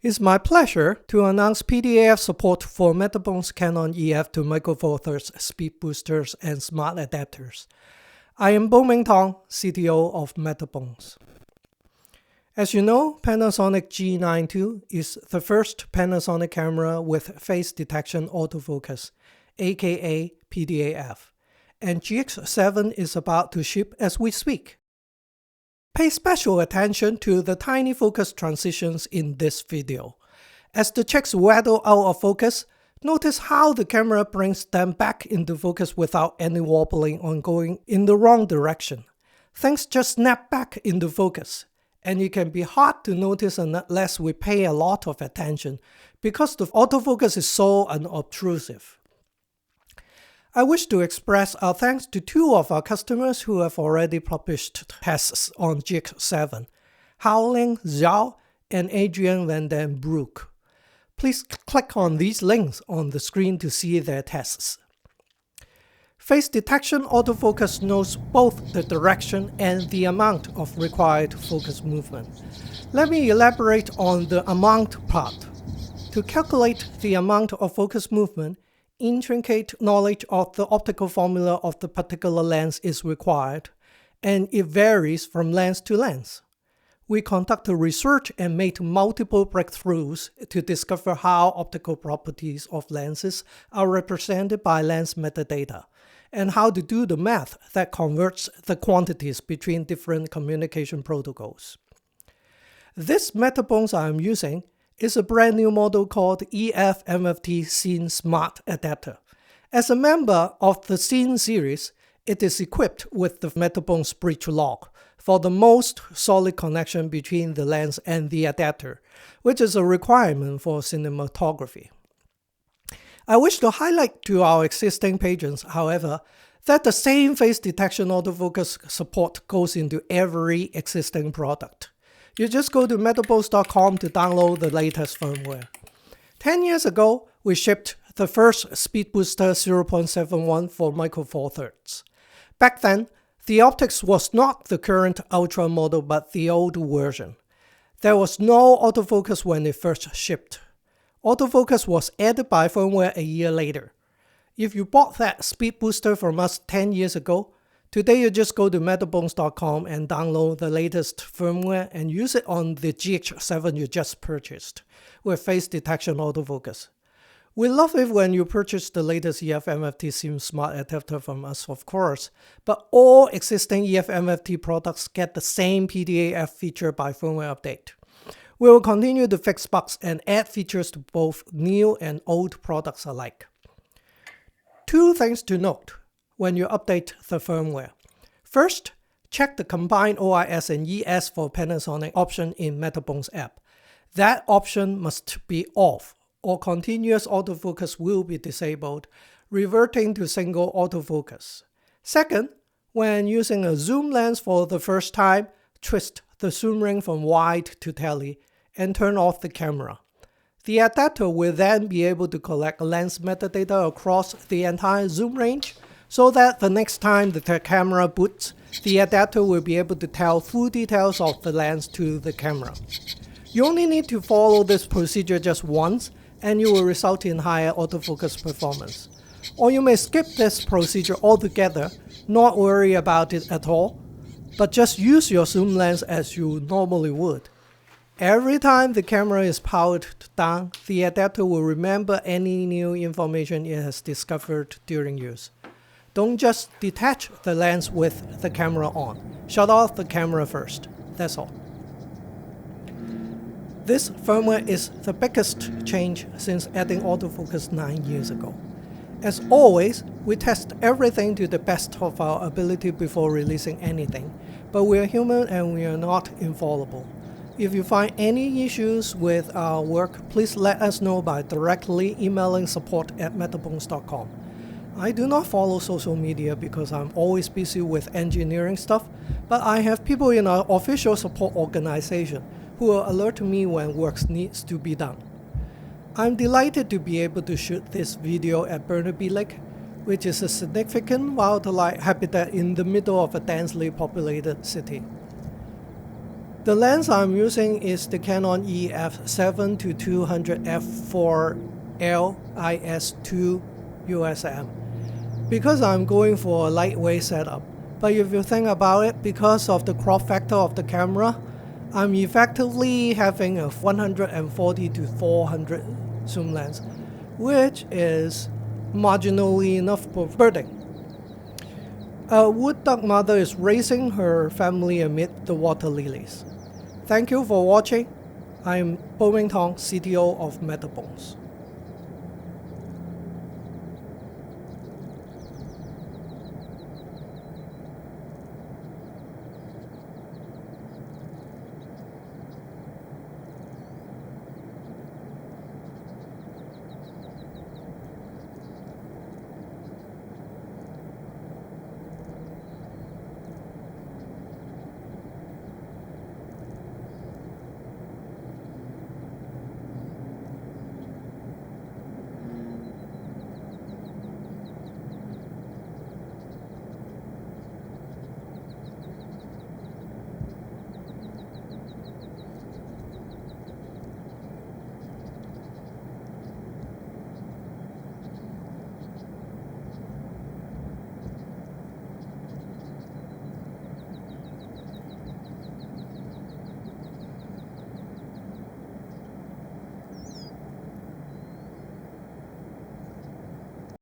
It's my pleasure to announce PDAF support for Metabones Canon EF to Micro Four Thirds speed boosters and smart adapters. I am Bo-Ming Tong, CTO of Metabones. As you know, Panasonic G9II is the first Panasonic camera with face detection autofocus, aka PDAF, and GH7 is about to ship as we speak. Pay special attention to the tiny focus transitions in this video. As the chicks waddle out of focus, notice how the camera brings them back into focus without any wobbling or going in the wrong direction. Things just snap back into focus, and it can be hard to notice unless we pay a lot of attention because the autofocus is so unobtrusive. I wish to express our thanks to two of our customers who have already published tests on GH7, Haoling Zhao and Adrian van den Broek. Please click on these links on the screen to see their tests. Face detection autofocus knows both the direction and the amount of required focus movement. Let me elaborate on the amount part. To calculate the amount of focus movement, intricate knowledge of the optical formula of the particular lens is required, and it varies from lens to lens. We conducted research and made multiple breakthroughs to discover how optical properties of lenses are represented by lens metadata, and how to do the math that converts the quantities between different communication protocols. This Metabones I am using is a brand new model called EF-MFT CINE Smart Adapter. As a member of the CINE series, it is equipped with the Metabones bridge lock for the most solid connection between the lens and the adapter, which is a requirement for cinematography. I wish to highlight to our existing patrons, however, that the same face detection autofocus support goes into every existing product. You just go to metabones.com to download the latest firmware. 10 years ago, we shipped the first speed booster 0.71 for Micro Four Thirds. Back then, the optics was not the current Ultra model but the old version. There was no autofocus when it first shipped. Autofocus was added by firmware a year later. If you bought that speed booster from us 10 years ago, today you just go to metabones.com and download the latest firmware and use it on the GH7 you just purchased with face detection autofocus. We love it when you purchase the latest EF-MFT CINE Smart Adapter from us, of course, but all existing EF-MFT products get the same PDAF feature by firmware update. We will continue to fix bugs and add features to both new and old products alike. Two things to note when you update the firmware. First, check the Combine OIS and ES for Panasonic option in Metabones app. That option must be off, or continuous autofocus will be disabled, reverting to single autofocus. Second, when using a zoom lens for the first time, twist the zoom ring from wide to tele and turn off the camera. The adapter will then be able to collect lens metadata across the entire zoom range, so that the next time the camera boots, the adapter will be able to tell full details of the lens to the camera. You only need to follow this procedure just once, and it will result in higher autofocus performance. Or you may skip this procedure altogether, not worry about it at all, but just use your zoom lens as you normally would. Every time the camera is powered down, the adapter will remember any new information it has discovered during use. Don't just detach the lens with the camera on. Shut off the camera first. That's all. This firmware is the biggest change since adding autofocus 9 years ago. As always, we test everything to the best of our ability before releasing anything, but we are human and we are not infallible. If you find any issues with our work, please let us know by directly emailing support@metabones.com. I do not follow social media because I'm always busy with engineering stuff, but I have people in our official support organization who will alert me when work needs to be done. I'm delighted to be able to shoot this video at Burnaby Lake, which is a significant wildlife habitat in the middle of a densely populated city. The lens I'm using is the Canon EF7-200 f4L IS II USM because I'm going for a lightweight setup. But if you think about it, because of the crop factor of the camera, I'm effectively having a 140 to 400 zoom lens, which is marginally enough for birding. A wood duck mother is raising her family amid the water lilies. Thank you for watching. I'm Bo Ming Tong, CTO of Metabones.